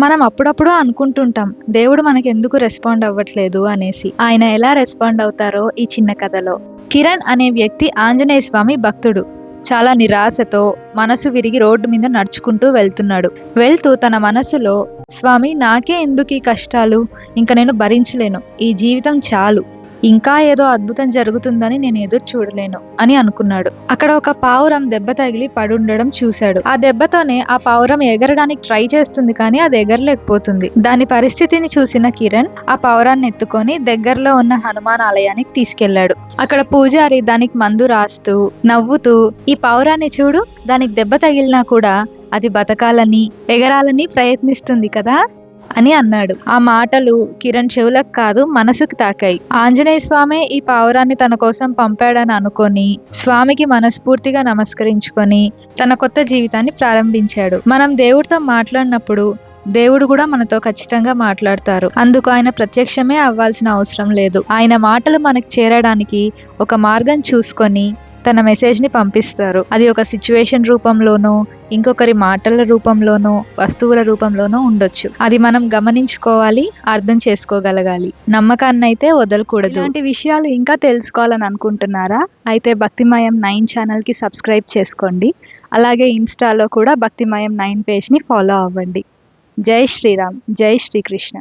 మనం అప్పుడప్పుడు అనుకుంటుంటాం దేవుడు మనకి ఎందుకు రెస్పాండ్ అవ్వట్లేదు అనేసి. ఆయన ఎలా రెస్పాండ్ అవుతారో ఈ చిన్న కథలో. కిరణ్ అనే వ్యక్తి ఆంజనేయ స్వామి భక్తుడు. చాలా నిరాశతో మనసు విరిగి రోడ్డు మీద నడుచుకుంటూ వెళ్తున్నాడు. వెళ్తూ తన మనసులో, స్వామి నాకే ఎందుకు ఈ కష్టాలు, ఇంక నేను భరించలేను, ఈ జీవితం చాలు, ఇంకా ఏదో అద్భుతం జరుగుతుందని నేను ఎదురు చూడలేను అని అనుకున్నాడు. అక్కడ ఒక పావురం దెబ్బ తగిలి పడుండడం చూశాడు. ఆ దెబ్బతోనే ఆ పావురం ఎగరడానికి ట్రై చేస్తుంది, కానీ అది ఎగరలేకపోతుంది. దాని పరిస్థితిని చూసిన కిరణ్ ఆ పావురాన్ని ఎత్తుకొని దగ్గరలో ఉన్న హనుమాన్ ఆలయానికి తీసుకెళ్లాడు. అక్కడ పూజారి దానికి మందు రాస్తూ నవ్వుతూ, ఈ పావురాన్ని చూడు, దానికి దెబ్బ తగిలినా కూడా అది బతకాలని ఎగరాలని ప్రయత్నిస్తుంది కదా అని అన్నాడు. ఆ మాటలు కిరణ్ చెవులకు కాదు మనసుకు తాకాయి. ఆంజనేయ స్వామి ఈ పావురాన్ని తన కోసం పంపాడని అనుకొని స్వామికి మనస్ఫూర్తిగా నమస్కరించుకొని తన కొత్త జీవితాన్ని ప్రారంభించాడు. మనం దేవుడితో మాట్లాడినప్పుడు దేవుడు కూడా మనతో ఖచ్చితంగా మాట్లాడతారు. అందుకు ఆయన ప్రత్యక్షమే అవ్వాల్సిన అవసరం లేదు. ఆయన మాటలు మనకు చేరడానికి ఒక మార్గం చూసుకొని తన మెసేజ్ ని పంపిస్తారు. అది ఒక సిచ్యువేషన్ రూపంలోనో, ఇంకొకరి మాటల రూపంలోనో, వస్తువుల రూపంలోనో ఉండొచ్చు. అది మనం గమనించుకోవాలి, అర్థం చేసుకోగలగాలి. నమ్మకాన్ని అయితే వదలకూడదు. ఇలాంటి విషయాలు ఇంకా తెలుసుకోవాలని అనుకుంటున్నారా? అయితే భక్తిమయం 9 ఛానల్ కి సబ్స్క్రైబ్ చేసుకోండి. అలాగే ఇన్స్టాలో కూడా భక్తిమయం 9 పేజ్ ని ఫాలో అవ్వండి. జై శ్రీరామ్, జై శ్రీకృష్ణ.